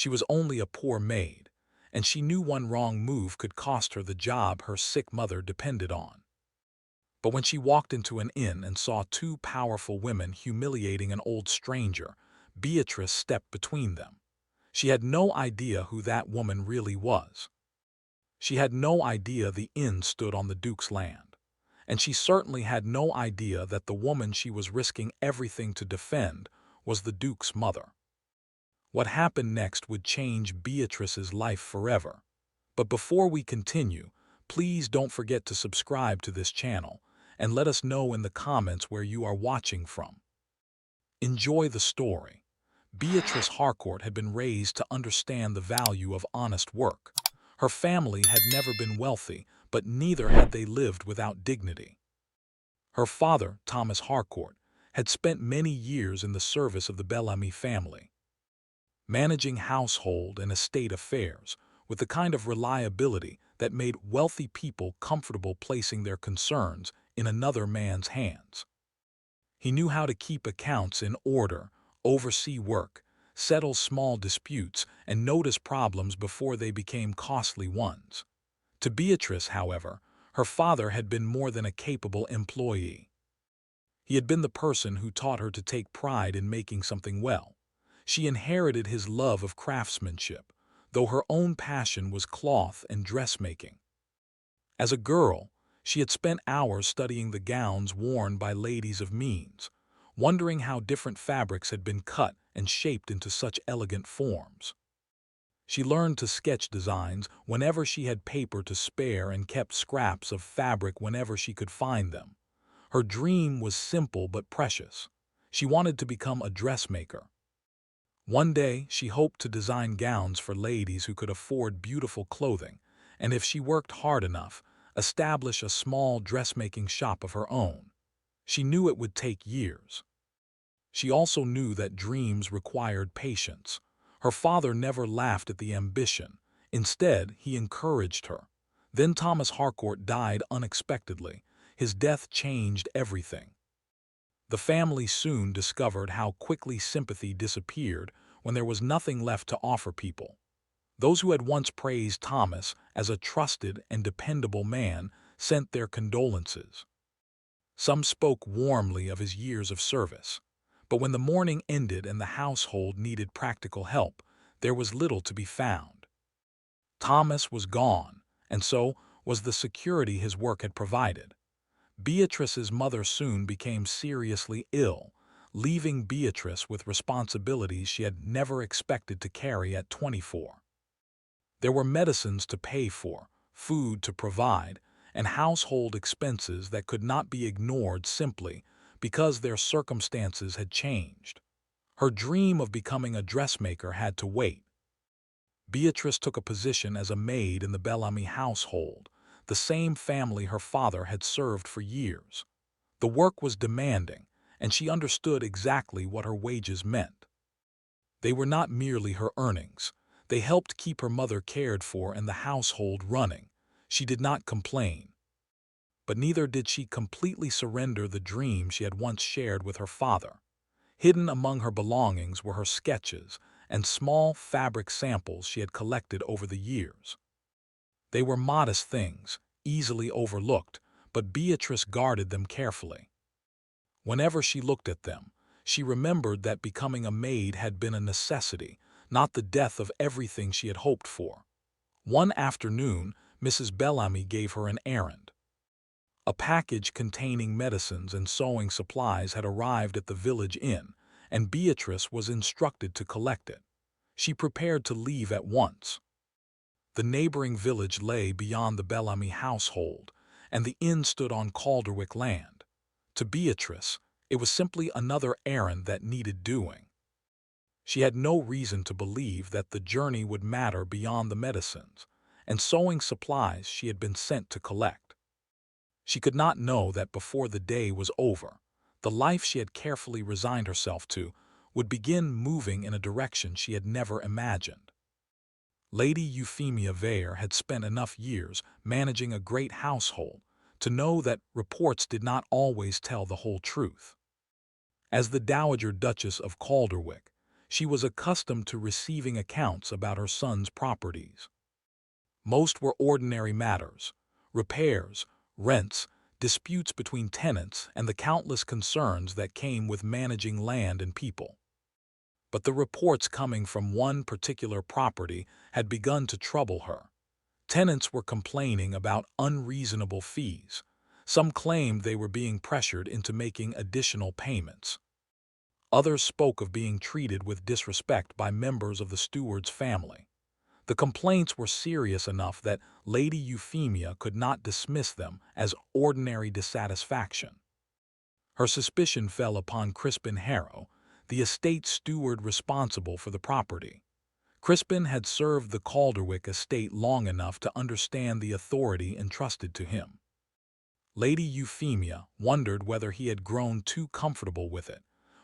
She was only a poor maid, and she knew one wrong move could cost her the job her sick mother depended on. But when she walked into an inn and saw two powerful women humiliating an old stranger, Beatrice stepped between them. She had no idea who that woman really was. She had no idea the inn stood on the Duke's land. And she certainly had no idea that the woman she was risking everything to defend was the Duke's mother. What happened next would change Beatrice's life forever. But before we continue, please don't forget to subscribe to this channel and let us know in the comments where you are watching from. Enjoy the story. Beatrice Harcourt had been raised to understand the value of honest work. Her family had never been wealthy, but neither had they lived without dignity. Her father, Thomas Harcourt, had spent many years in the service of the Bellamy family, managing household and estate affairs with the kind of reliability that made wealthy people comfortable placing their concerns in another man's hands. He knew how to keep accounts in order, oversee work, settle small disputes, and notice problems before they became costly ones. To Beatrice, however, her father had been more than a capable employee. He had been the person who taught her to take pride in making something well. She inherited his love of craftsmanship, though her own passion was cloth and dressmaking. As a girl, she had spent hours studying the gowns worn by ladies of means, wondering how different fabrics had been cut and shaped into such elegant forms. She learned to sketch designs whenever she had paper to spare and kept scraps of fabric whenever she could find them. Her dream was simple but precious. She wanted to become a dressmaker. One day, she hoped to design gowns for ladies who could afford beautiful clothing, and if she worked hard enough, establish a small dressmaking shop of her own. She knew it would take years. She also knew that dreams required patience. Her father never laughed at the ambition. Instead, he encouraged her. Then Thomas Harcourt died unexpectedly. His death changed everything. The family soon discovered how quickly sympathy disappeared when there was nothing left to offer people. Those who had once praised Thomas as a trusted and dependable man sent their condolences. Some spoke warmly of his years of service. But when the mourning ended and the household needed practical help, there was little to be found. Thomas was gone, and so was the security his work had provided. Beatrice's mother soon became seriously ill, leaving Beatrice with responsibilities she had never expected to carry at 24. There were medicines to pay for, food to provide, and household expenses that could not be ignored simply because their circumstances had changed. Her dream of becoming a dressmaker had to wait. Beatrice took a position as a maid in the Bellamy household, the same family her father had served for years. The work was demanding, and she understood exactly what her wages meant. They were not merely her earnings. They helped keep her mother cared for and the household running. She did not complain. But neither did she completely surrender the dream she had once shared with her father. Hidden among her belongings were her sketches and small fabric samples she had collected over the years. They were modest things, easily overlooked, but Beatrice guarded them carefully. Whenever she looked at them, she remembered that becoming a maid had been a necessity, not the death of everything she had hoped for. One afternoon, Mrs. Bellamy gave her an errand. A package containing medicines and sewing supplies had arrived at the village inn, and Beatrice was instructed to collect it. She prepared to leave at once. The neighboring village lay beyond the Bellamy household, and the inn stood on Calderwick land. To Beatrice, it was simply another errand that needed doing. She had no reason to believe that the journey would matter beyond the medicines and sewing supplies she had been sent to collect. She could not know that before the day was over, the life she had carefully resigned herself to would begin moving in a direction she had never imagined. Lady Euphemia Vere had spent enough years managing a great household to know that reports did not always tell the whole truth. As the Dowager Duchess of Calderwick, She was accustomed to receiving accounts about her son's properties. Most were ordinary matters: repairs, rents, disputes between tenants, and the countless concerns that came with managing land and people. But the reports coming from one particular property had begun to trouble her. Tenants were complaining about unreasonable fees. Some claimed they were being pressured into making additional payments. Others spoke of being treated with disrespect by members of the steward's family. The complaints were serious enough that Lady Euphemia could not dismiss them as ordinary dissatisfaction. Her suspicion fell upon Crispin Harrow, the estate steward responsible for the property. Crispin had served the Calderwick estate long enough to understand the authority entrusted to him. Lady Euphemia wondered whether he had grown too comfortable with it,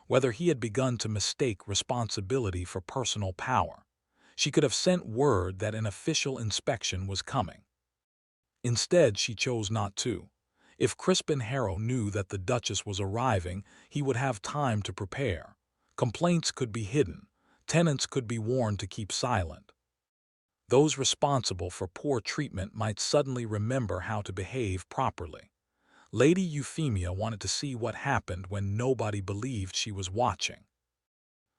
whether he had begun to mistake responsibility for personal power. She could have sent word that an official inspection was coming. Instead, she chose not to. If Crispin Harrow knew that the Duchess was arriving, he would have time to prepare. Complaints could be hidden. Tenants could be warned to keep silent. Those responsible for poor treatment might suddenly remember how to behave properly. Lady Euphemia wanted to see what happened when nobody believed she was watching.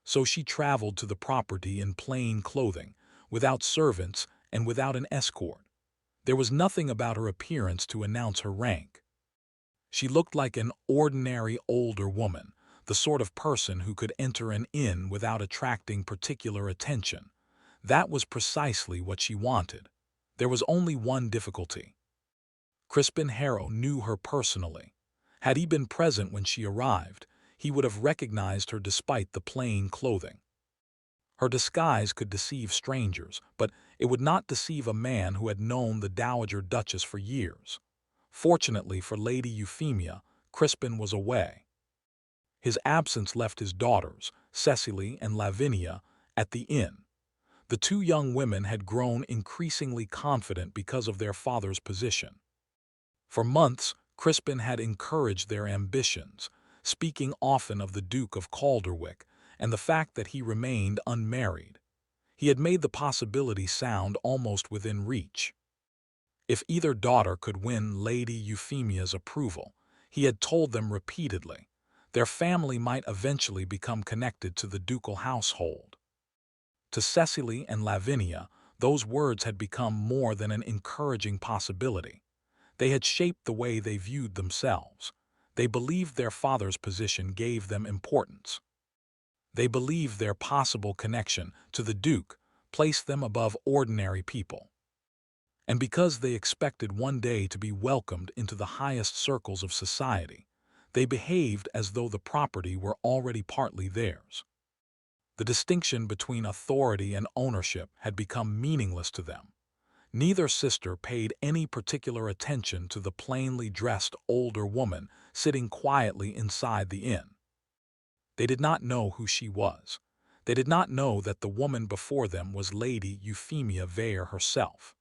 So she traveled to the property in plain clothing, without servants and without an escort. There was nothing about her appearance to announce her rank. She looked like an ordinary older woman, the sort of person who could enter an inn without attracting particular attention. That was precisely what she wanted. There was only one difficulty. Crispin Harrow knew her personally. Had he been present when she arrived, he would have recognized her despite the plain clothing. Her disguise could deceive strangers, but it would not deceive a man who had known the Dowager Duchess for years. Fortunately for Lady Euphemia, Crispin was away. His absence left his daughters, Cecily and Lavinia, at the inn. The two young women had grown increasingly confident because of their father's position. For months, Crispin had encouraged their ambitions, speaking often of the Duke of Calderwick and the fact that he remained unmarried. He had made the possibility sound almost within reach. If either daughter could win Lady Euphemia's approval, he had told them repeatedly, their family might eventually become connected to the ducal household. To Cecily and Lavinia, those words had become more than an encouraging possibility. They had shaped the way they viewed themselves. They believed their father's position gave them importance. They believed their possible connection to the Duke placed them above ordinary people. And because they expected one day to be welcomed into the highest circles of society, they behaved as though the property were already partly theirs. The distinction between authority and ownership had become meaningless to them. Neither sister paid any particular attention to the plainly dressed older woman sitting quietly inside the inn. They did not know who she was. They did not know that the woman before them was Lady Euphemia Vere herself.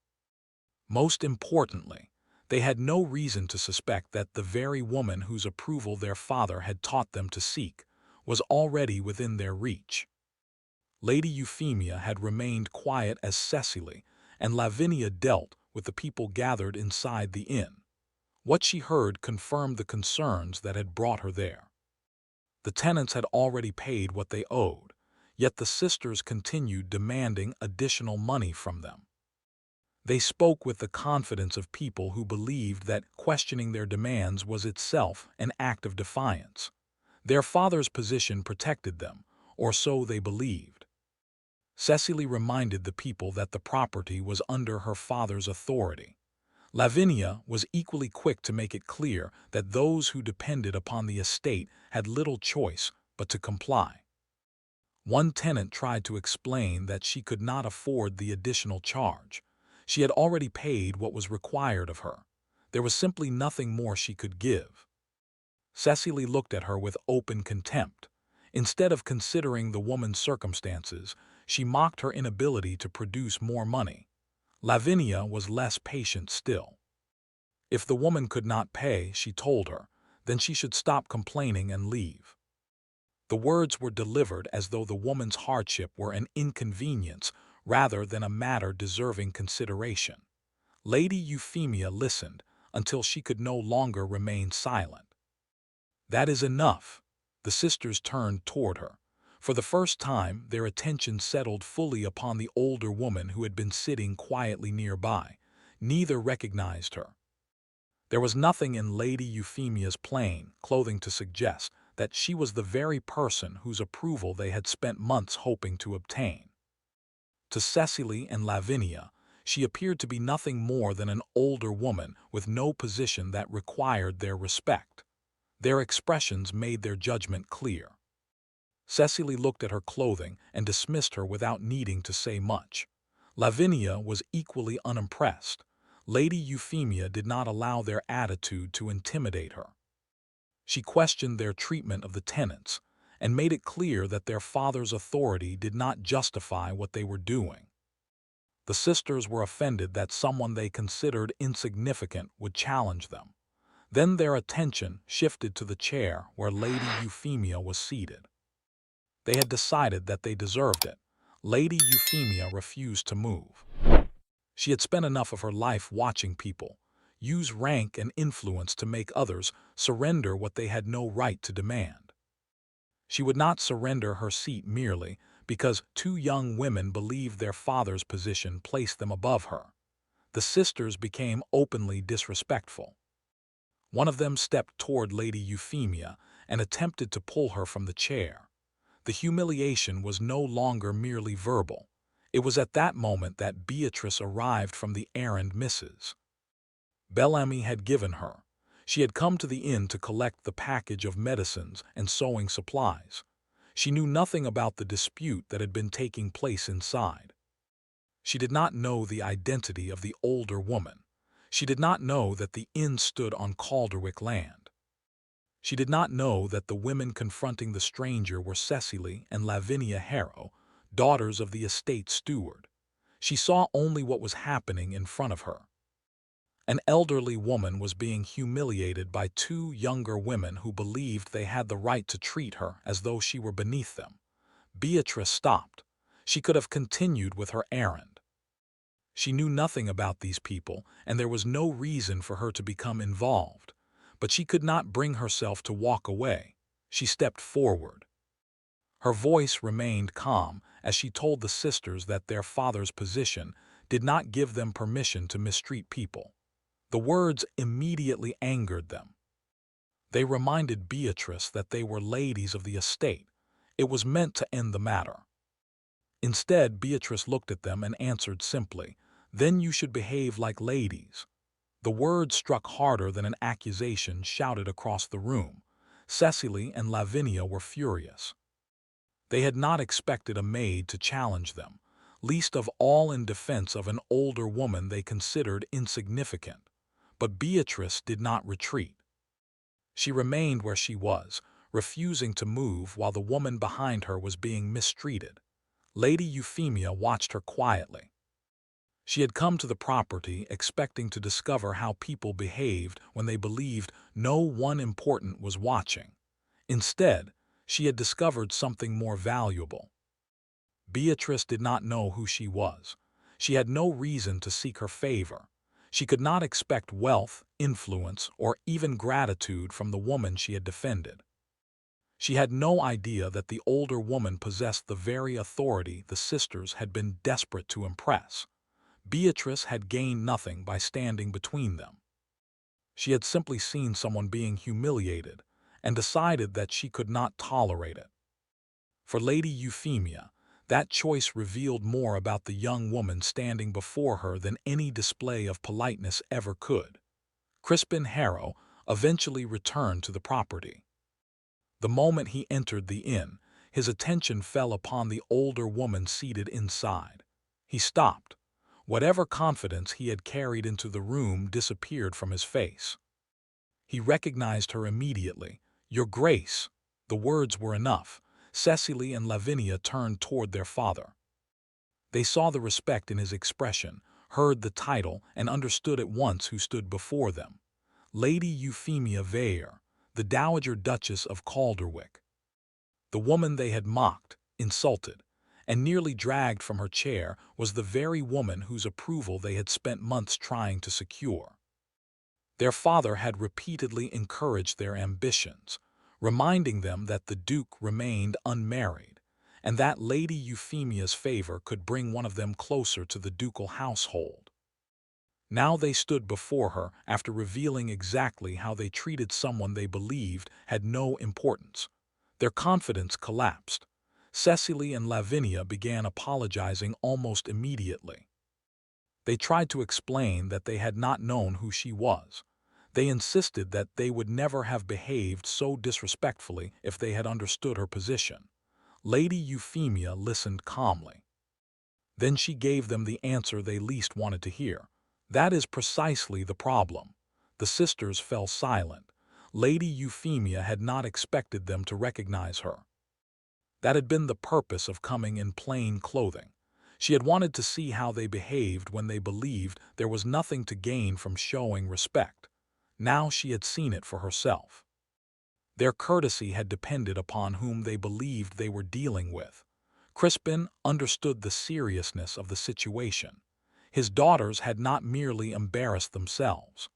Most importantly, they had no reason to suspect that the very woman whose approval their father had taught them to seek was already within their reach. Lady Euphemia had remained quiet as Cecily, and Lavinia dealt with the people gathered inside the inn. What she heard confirmed the concerns that had brought her there. The tenants had already paid what they owed, yet the sisters continued demanding additional money from them. They spoke with the confidence of people who believed that questioning their demands was itself an act of defiance. Their father's position protected them, or so they believed. Cecily reminded the people that the property was under her father's authority. Lavinia was equally quick to make it clear that those who depended upon the estate had little choice but to comply. One tenant tried to explain that she could not afford the additional charge. She had already paid what was required of her. There was simply nothing more she could give. Cecily looked at her with open contempt. Instead of considering the woman's circumstances, she mocked her inability to produce more money. Lavinia was less patient still. If the woman could not pay, she told her, then she should stop complaining and leave. The words were delivered as though the woman's hardship were an inconvenience rather than a matter deserving consideration. Lady Euphemia listened until she could no longer remain silent. "That is enough." The sisters turned toward her. For the first time, their attention settled fully upon the older woman who had been sitting quietly nearby. Neither recognized her. There was nothing in Lady Euphemia's plain clothing to suggest that she was the very person whose approval they had spent months hoping to obtain. To Cecily and Lavinia, she appeared to be nothing more than an older woman with no position that required their respect. Their expressions made their judgment clear. Cecily looked at her clothing and dismissed her without needing to say much. Lavinia was equally unimpressed. Lady Euphemia did not allow their attitude to intimidate her. She questioned their treatment of the tenants and made it clear that their father's authority did not justify what they were doing. The sisters were offended that someone they considered insignificant would challenge them. Then their attention shifted to the chair where Lady Euphemia was seated. They had decided that they deserved it. Lady Euphemia refused to move. She had spent enough of her life watching people use rank and influence to make others surrender what they had no right to demand. She would not surrender her seat merely because two young women believed their father's position placed them above her. The sisters became openly disrespectful. One of them stepped toward Lady Euphemia and attempted to pull her from the chair. The humiliation was no longer merely verbal. It was at that moment that Beatrice arrived from the errand Mrs. Bellamy had given her. She had come to the inn to collect the package of medicines and sewing supplies. She knew nothing about the dispute that had been taking place inside. She did not know the identity of the older woman. She did not know that the inn stood on Calderwick land. She did not know that the women confronting the stranger were Cecily and Lavinia Harrow, daughters of the estate steward. She saw only what was happening in front of her. An elderly woman was being humiliated by two younger women who believed they had the right to treat her as though she were beneath them. Beatrice stopped. She could have continued with her errand. She knew nothing about these people, and there was no reason for her to become involved. But she could not bring herself to walk away. She stepped forward. Her voice remained calm as she told the sisters that their father's position did not give them permission to mistreat people. The words immediately angered them. They reminded Beatrice that they were ladies of the estate. It was meant to end the matter. Instead, Beatrice looked at them and answered simply, "Then you should behave like ladies." The words struck harder than an accusation shouted across the room. Cecily and Lavinia were furious. They had not expected a maid to challenge them, least of all in defense of an older woman they considered insignificant. But Beatrice did not retreat. She remained where she was, refusing to move while the woman behind her was being mistreated. Lady Euphemia watched her quietly. She had come to the property expecting to discover how people behaved when they believed no one important was watching. Instead, she had discovered something more valuable. Beatrice did not know who she was. She had no reason to seek her favor. She could not expect wealth, influence, or even gratitude from the woman she had defended. She had no idea that the older woman possessed the very authority the sisters had been desperate to impress. Beatrice had gained nothing by standing between them. She had simply seen someone being humiliated and decided that she could not tolerate it. For Lady Euphemia, that choice revealed more about the young woman standing before her than any display of politeness ever could. Crispin Harrow eventually returned to the property. The moment he entered the inn, his attention fell upon the older woman seated inside. He stopped. Whatever confidence he had carried into the room disappeared from his face. He recognized her immediately. "Your Grace." The words were enough. Cecily and Lavinia turned toward their father. They saw the respect in his expression, heard the title, and understood at once who stood before them. Lady Euphemia Vere, the Dowager Duchess of Calderwick. The woman they had mocked, insulted, and nearly dragged from her chair was the very woman whose approval they had spent months trying to secure. Their father had repeatedly encouraged their ambitions, reminding them that the Duke remained unmarried, and that Lady Euphemia's favor could bring one of them closer to the ducal household. Now they stood before her after revealing exactly how they treated someone they believed had no importance. Their confidence collapsed. Cecily and Lavinia began apologizing almost immediately. They tried to explain that they had not known who she was. They insisted that they would never have behaved so disrespectfully if they had understood her position. Lady Euphemia listened calmly. Then she gave them the answer they least wanted to hear. That is precisely the problem. The sisters fell silent. Lady Euphemia had not expected them to recognize her. That had been the purpose of coming in plain clothing. She had wanted to see how they behaved when they believed there was nothing to gain from showing respect. Now she had seen it for herself. Their courtesy had depended upon whom they believed they were dealing with. Crispin understood the seriousness of the situation. His daughters had not merely embarrassed themselves.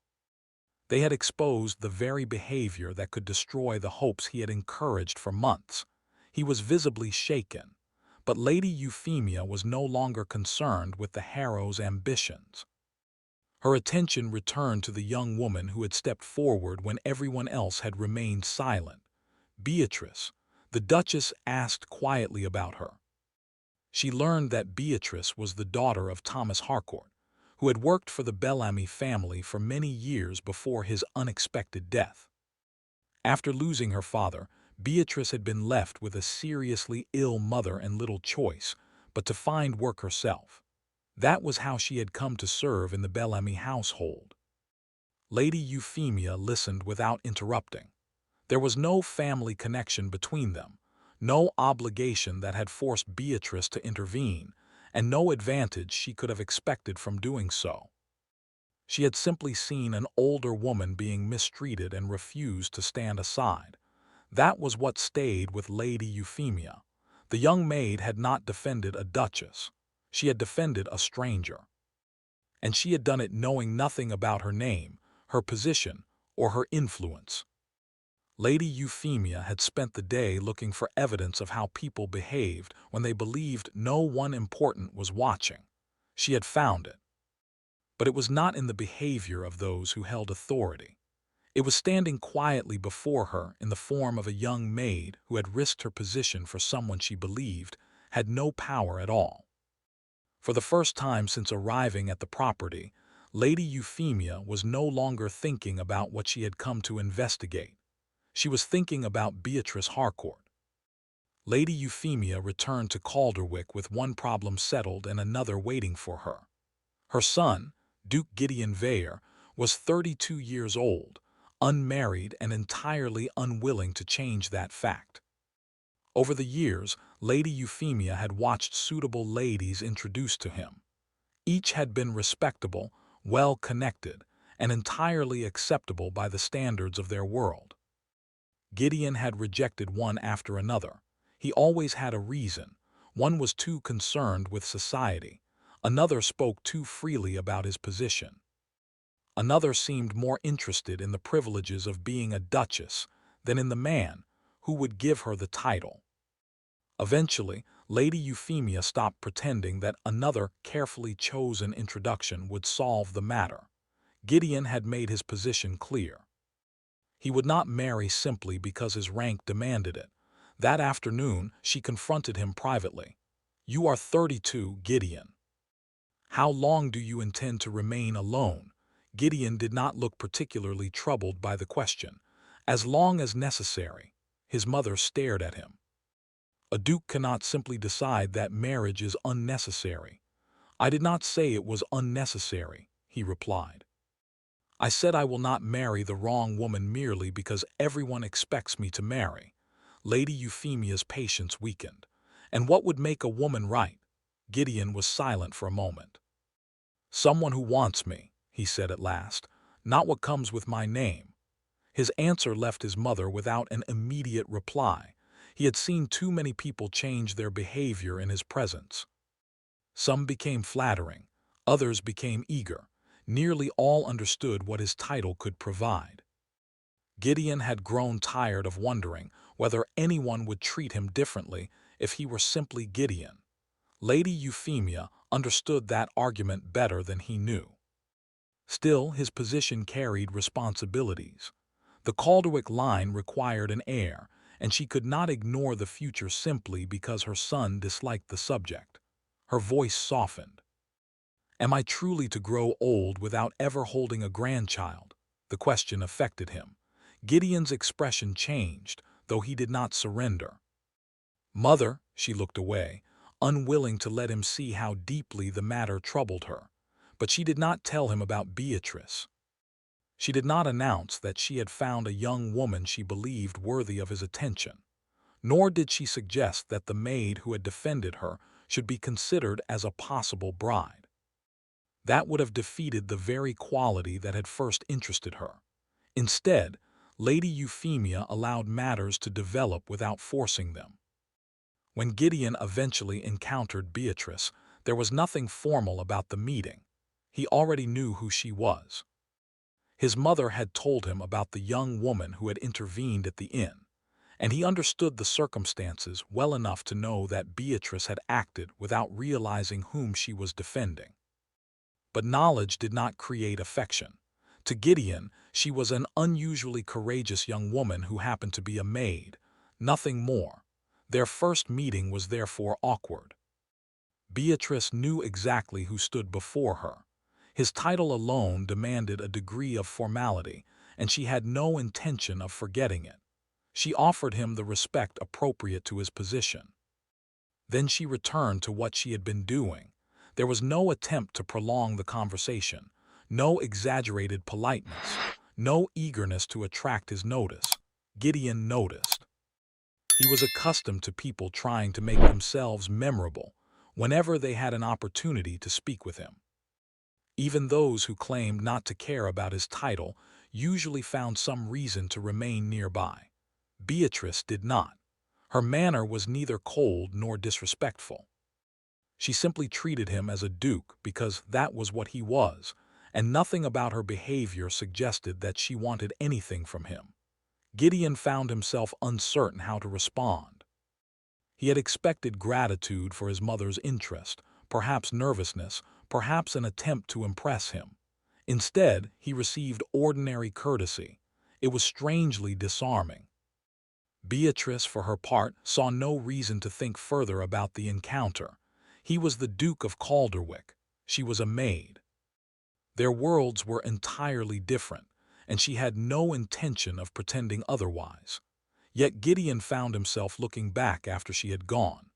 They had exposed the very behavior that could destroy the hopes he had encouraged for months. He was visibly shaken, but Lady Euphemia was no longer concerned with the Harrows' ambitions. Her attention returned to the young woman who had stepped forward when everyone else had remained silent. Beatrice. The Duchess asked quietly about her. She learned that Beatrice was the daughter of Thomas Harcourt, who had worked for the Bellamy family for many years before his unexpected death. After losing her father, Beatrice had been left with a seriously ill mother and little choice but to find work herself. That was how she had come to serve in the Bellamy household. Lady Euphemia listened without interrupting. There was no family connection between them, no obligation that had forced Beatrice to intervene, and no advantage she could have expected from doing so. She had simply seen an older woman being mistreated and refused to stand aside. That was what stayed with Lady Euphemia. The young maid had not defended a duchess. She had defended a stranger. And she had done it knowing nothing about her name, her position, or her influence. Lady Euphemia had spent the day looking for evidence of how people behaved when they believed no one important was watching. She had found it. But it was not in the behavior of those who held authority. It was standing quietly before her in the form of a young maid who had risked her position for someone she believed had no power at all. For the first time since arriving at the property, Lady Euphemia was no longer thinking about what she had come to investigate. She was thinking about Beatrice Harcourt. Lady Euphemia returned to Calderwick with one problem settled and another waiting for her. Her son, Duke Gideon Vere, was 32 years old, unmarried and entirely unwilling to change that fact. Over the years, Lady Euphemia had watched suitable ladies introduced to him. Each had been respectable, well-connected, and entirely acceptable by the standards of their world. Gideon had rejected one after another. He always had a reason. One was too concerned with society. Another spoke too freely about his position. Another seemed more interested in the privileges of being a duchess than in the man who would give her the title. Eventually, Lady Euphemia stopped pretending that another carefully chosen introduction would solve the matter. Gideon had made his position clear. He would not marry simply because his rank demanded it. That afternoon, she confronted him privately. "You are 32, Gideon. How long do you intend to remain alone?" Gideon did not look particularly troubled by the question. "As long as necessary." His mother stared at him. "A duke cannot simply decide that marriage is unnecessary." "I did not say it was unnecessary," he replied. "I said I will not marry the wrong woman merely because everyone expects me to marry." Lady Euphemia's patience weakened. "And what would make a woman right?" Gideon was silent for a moment. "Someone who wants me," he said at last, "not what comes with my name." His answer left his mother without an immediate reply. He had seen too many people change their behavior in his presence. Some became flattering, others became eager. Nearly all understood what his title could provide. Gideon had grown tired of wondering whether anyone would treat him differently if he were simply Gideon. Lady Euphemia understood that argument better than he knew. Still, his position carried responsibilities. The Calderwick line required an heir, and she could not ignore the future simply because her son disliked the subject. Her voice softened. Am I truly to grow old without ever holding a grandchild? The question affected him. Gideon's expression changed, though he did not surrender. Mother, she looked away, unwilling to let him see how deeply the matter troubled her. But she did not tell him about Beatrice. She did not announce that she had found a young woman she believed worthy of his attention. Nor did she suggest that the maid who had defended her should be considered as a possible bride. That would have defeated the very quality that had first interested her. Instead, Lady Euphemia allowed matters to develop without forcing them. When Gideon eventually encountered Beatrice, there was nothing formal about the meeting. He already knew who she was. His mother had told him about the young woman who had intervened at the inn, and he understood the circumstances well enough to know that Beatrice had acted without realizing whom she was defending. But knowledge did not create affection. To Gideon, she was an unusually courageous young woman who happened to be a maid, nothing more. Their first meeting was therefore awkward. Beatrice knew exactly who stood before her. His title alone demanded a degree of formality, and she had no intention of forgetting it. She offered him the respect appropriate to his position. Then she returned to what she had been doing. There was no attempt to prolong the conversation, no exaggerated politeness, no eagerness to attract his notice. Gideon noticed. He was accustomed to people trying to make themselves memorable whenever they had an opportunity to speak with him. Even those who claimed not to care about his title usually found some reason to remain nearby. Beatrice did not. Her manner was neither cold nor disrespectful. She simply treated him as a duke because that was what he was, and nothing about her behavior suggested that she wanted anything from him. Gideon found himself uncertain how to respond. He had expected gratitude for his mother's interest, perhaps nervousness, perhaps an attempt to impress him. Instead, he received ordinary courtesy. It was strangely disarming. Beatrice, for her part, saw no reason to think further about the encounter. He was the Duke of Calderwick. She was a maid. Their worlds were entirely different, and she had no intention of pretending otherwise. Yet Gideon found himself looking back after she had gone.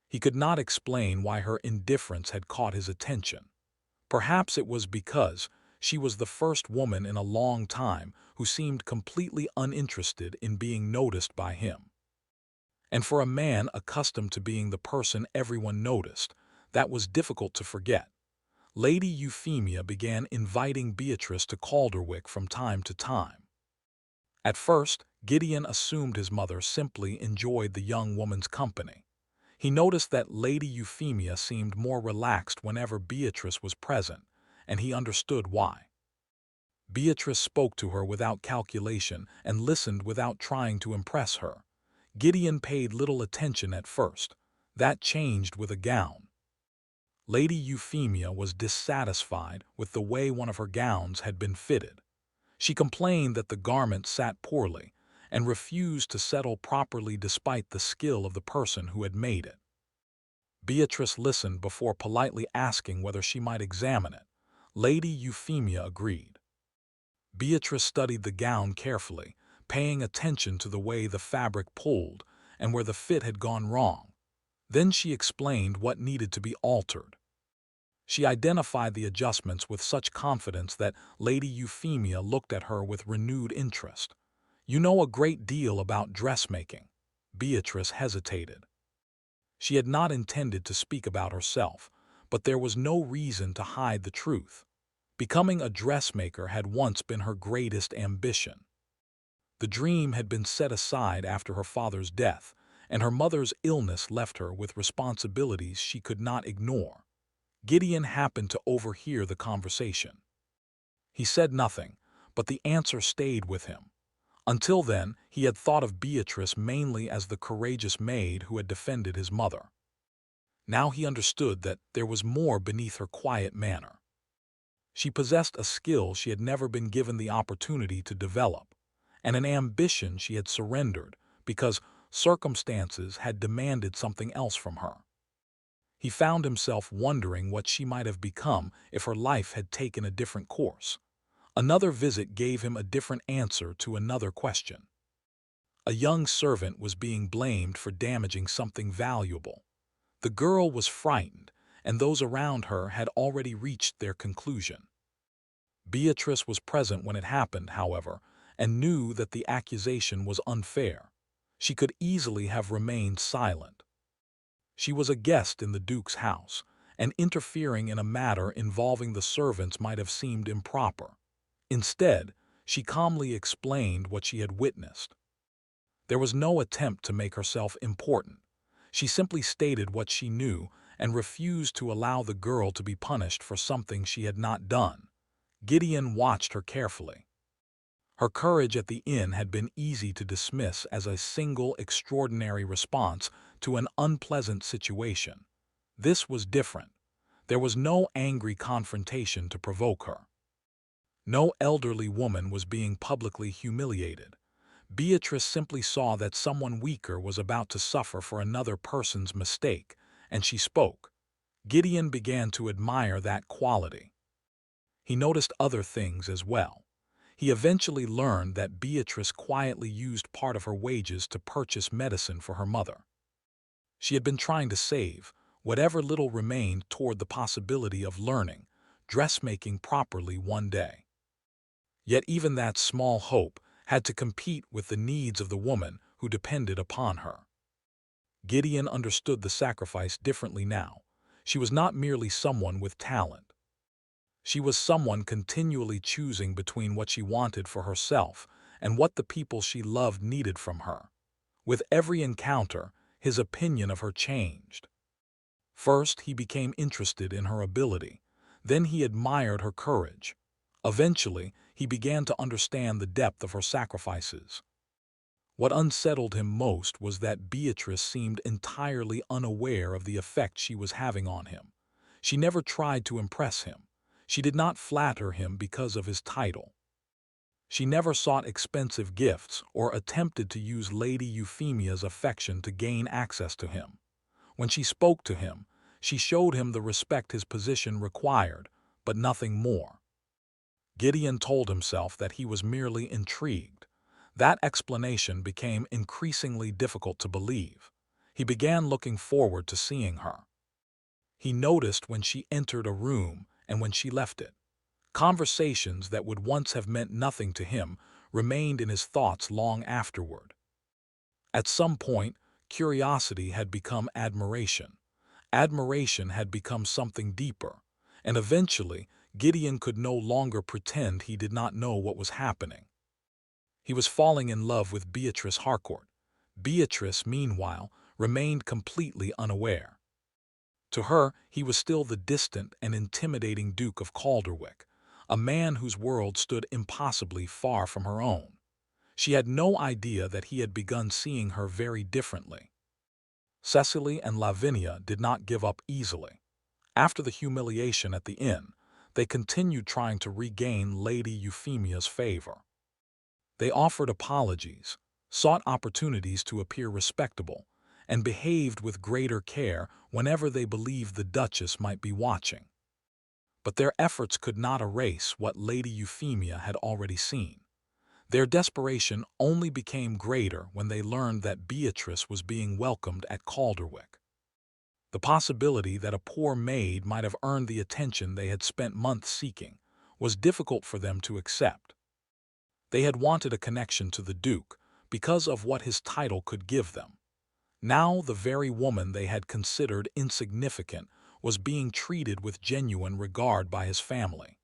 He could not explain why her indifference had caught his attention. Perhaps it was because she was the first woman in a long time who seemed completely uninterested in being noticed by him. And for a man accustomed to being the person everyone noticed, that was difficult to forget. Lady Euphemia began inviting Beatrice to Calderwick from time to time. At first, Gideon assumed his mother simply enjoyed the young woman's company. He noticed that Lady Euphemia seemed more relaxed whenever Beatrice was present, and he understood why. Beatrice spoke to her without calculation and listened without trying to impress her. Gideon paid little attention at first. That changed with a gown. Lady Euphemia was dissatisfied with the way one of her gowns had been fitted. She complained that the garment sat poorly and refused to settle properly despite the skill of the person who had made it. Beatrice listened before politely asking whether she might examine it. Lady Euphemia agreed. Beatrice studied the gown carefully, paying attention to the way the fabric pulled and where the fit had gone wrong. Then she explained what needed to be altered. She identified the adjustments with such confidence that Lady Euphemia looked at her with renewed interest. "You know a great deal about dressmaking." Beatrice hesitated. She had not intended to speak about herself, but there was no reason to hide the truth. Becoming a dressmaker had once been her greatest ambition. The dream had been set aside after her father's death, and her mother's illness left her with responsibilities she could not ignore. Gideon happened to overhear the conversation. He said nothing, but the answer stayed with him. Until then, he had thought of Beatrice mainly as the courageous maid who had defended his mother. Now he understood that there was more beneath her quiet manner. She possessed a skill she had never been given the opportunity to develop, and an ambition she had surrendered because circumstances had demanded something else from her. He found himself wondering what she might have become if her life had taken a different course. Another visit gave him a different answer to another question. A young servant was being blamed for damaging something valuable. The girl was frightened, and those around her had already reached their conclusion. Beatrice was present when it happened, however, and knew that the accusation was unfair. She could easily have remained silent. She was a guest in the Duke's house, and interfering in a matter involving the servants might have seemed improper. Instead, she calmly explained what she had witnessed. There was no attempt to make herself important. She simply stated what she knew and refused to allow the girl to be punished for something she had not done. Gideon watched her carefully. Her courage at the inn had been easy to dismiss as a single extraordinary response to an unpleasant situation. This was different. There was no angry confrontation to provoke her. No elderly woman was being publicly humiliated. Beatrice simply saw that someone weaker was about to suffer for another person's mistake, and she spoke. Gideon began to admire that quality. He noticed other things as well. He eventually learned that Beatrice quietly used part of her wages to purchase medicine for her mother. She had been trying to save whatever little remained toward the possibility of learning dressmaking properly one day. Yet even that small hope had to compete with the needs of the woman who depended upon her. Gideon understood the sacrifice differently now. She was not merely someone with talent. She was someone continually choosing between what she wanted for herself and what the people she loved needed from her. With every encounter, his opinion of her changed. First, he became interested in her ability. Then he admired her courage. Eventually, he began to understand the depth of her sacrifices. What unsettled him most was that Beatrice seemed entirely unaware of the effect she was having on him. She never tried to impress him. She did not flatter him because of his title. She never sought expensive gifts or attempted to use Lady Euphemia's affection to gain access to him. When she spoke to him, she showed him the respect his position required, but nothing more. Gideon told himself that he was merely intrigued. That explanation became increasingly difficult to believe. He began looking forward to seeing her. He noticed when she entered a room and when she left it. Conversations that would once have meant nothing to him remained in his thoughts long afterward. At some point, curiosity had become admiration. Admiration had become something deeper, and eventually, Gideon could no longer pretend he did not know what was happening. He was falling in love with Beatrice Harcourt. Beatrice, meanwhile, remained completely unaware. To her, he was still the distant and intimidating Duke of Calderwick, a man whose world stood impossibly far from her own. She had no idea that he had begun seeing her very differently. Cecily and Lavinia did not give up easily. After the humiliation at the inn, they continued trying to regain Lady Euphemia's favor. They offered apologies, sought opportunities to appear respectable, and behaved with greater care whenever they believed the Duchess might be watching. But their efforts could not erase what Lady Euphemia had already seen. Their desperation only became greater when they learned that Beatrice was being welcomed at Calderwick. The possibility that a poor maid might have earned the attention they had spent months seeking was difficult for them to accept. They had wanted a connection to the Duke because of what his title could give them. Now the very woman they had considered insignificant was being treated with genuine regard by his family.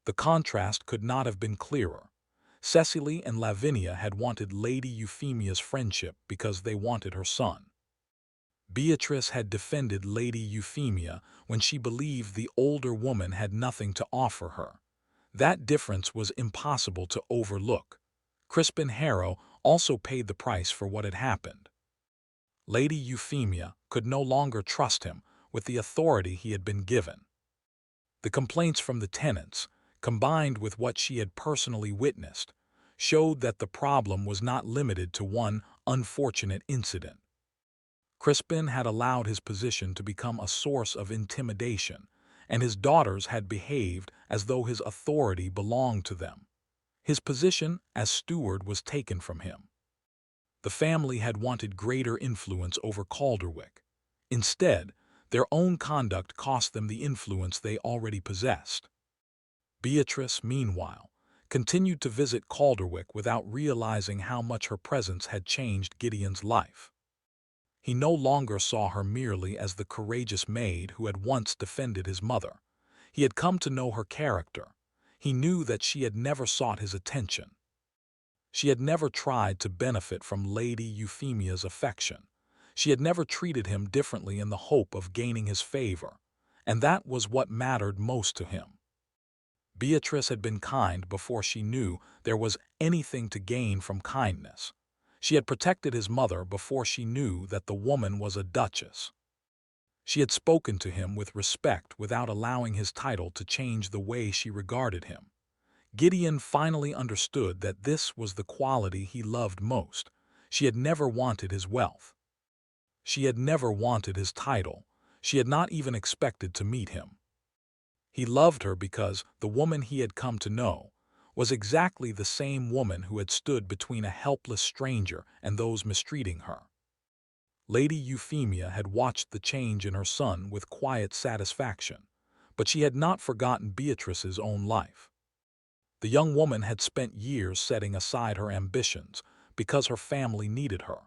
The contrast could not have been clearer. Cecily and Lavinia had wanted Lady Euphemia's friendship because they wanted her son. Beatrice had defended Lady Euphemia when she believed the older woman had nothing to offer her. That difference was impossible to overlook. Crispin Harrow also paid the price for what had happened. Lady Euphemia could no longer trust him with the authority he had been given. The complaints from the tenants, combined with what she had personally witnessed, showed that the problem was not limited to one unfortunate incident. Crispin had allowed his position to become a source of intimidation, and his daughters had behaved as though his authority belonged to them. His position as steward was taken from him. The family had wanted greater influence over Calderwick. Instead, their own conduct cost them the influence they already possessed. Beatrice, meanwhile, continued to visit Calderwick without realizing how much her presence had changed Gideon's life. He no longer saw her merely as the courageous maid who had once defended his mother. He had come to know her character. He knew that she had never sought his attention. She had never tried to benefit from Lady Euphemia's affection. She had never treated him differently in the hope of gaining his favor, and that was what mattered most to him. Beatrice had been kind before she knew there was anything to gain from kindness. She had protected his mother before she knew that the woman was a duchess. She had spoken to him with respect without allowing his title to change the way she regarded him. Gideon finally understood that this was the quality he loved most. She had never wanted his wealth. She had never wanted his title. She had not even expected to meet him. He loved her because the woman he had come to know was exactly the same woman who had stood between a helpless stranger and those mistreating her. Lady Euphemia had watched the change in her son with quiet satisfaction, but she had not forgotten Beatrice's own life. The young woman had spent years setting aside her ambitions because her family needed her.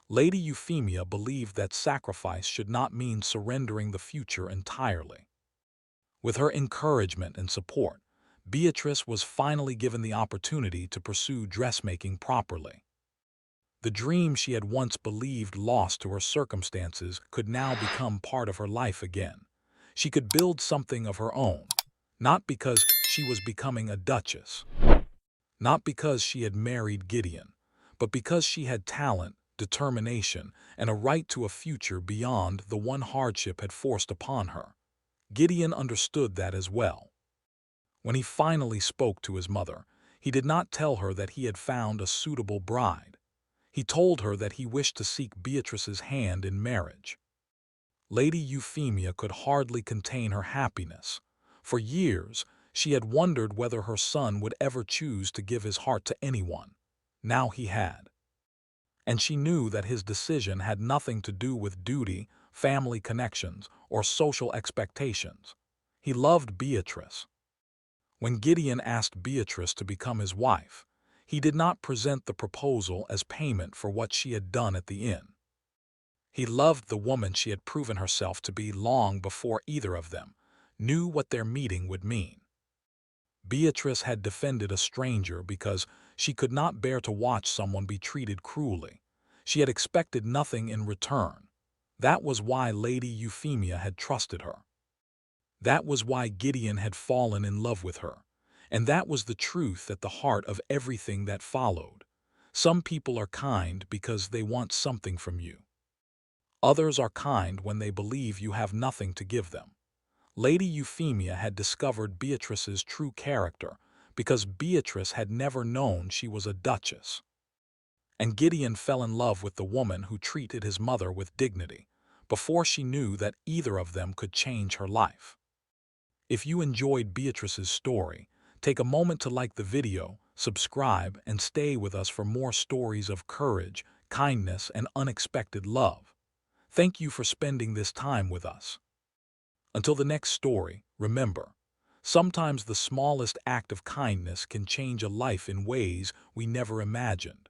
Lady Euphemia believed that sacrifice should not mean surrendering the future entirely. With her encouragement and support, Beatrice was finally given the opportunity to pursue dressmaking properly. The dream she had once believed lost to her circumstances could now become part of her life again. She could build something of her own, not because she was becoming a duchess, not because she had married Gideon, but because she had talent, determination, and a right to a future beyond the one hardship had forced upon her. Gideon understood that as well. When he finally spoke to his mother, he did not tell her that he had found a suitable bride. He told her that he wished to seek Beatrice's hand in marriage. Lady Euphemia could hardly contain her happiness. For years, she had wondered whether her son would ever choose to give his heart to anyone. Now he had. And she knew that his decision had nothing to do with duty, family connections, or social expectations. He loved Beatrice. When Gideon asked Beatrice to become his wife, he did not present the proposal as payment for what she had done at the inn. He loved the woman she had proven herself to be long before either of them knew what their meeting would mean. Beatrice had defended a stranger because she could not bear to watch someone be treated cruelly. She had expected nothing in return. That was why Lady Euphemia had trusted her. That was why Gideon had fallen in love with her. And that was the truth at the heart of everything that followed. Some people are kind because they want something from you. Others are kind when they believe you have nothing to give them. Lady Euphemia had discovered Beatrice's true character because Beatrice had never known she was a duchess. And Gideon fell in love with the woman who treated his mother with dignity, before she knew that either of them could change her life. If you enjoyed Beatrice's story, take a moment to like the video, subscribe, and stay with us for more stories of courage, kindness, and unexpected love. Thank you for spending this time with us. Until the next story, remember, sometimes the smallest act of kindness can change a life in ways we never imagined.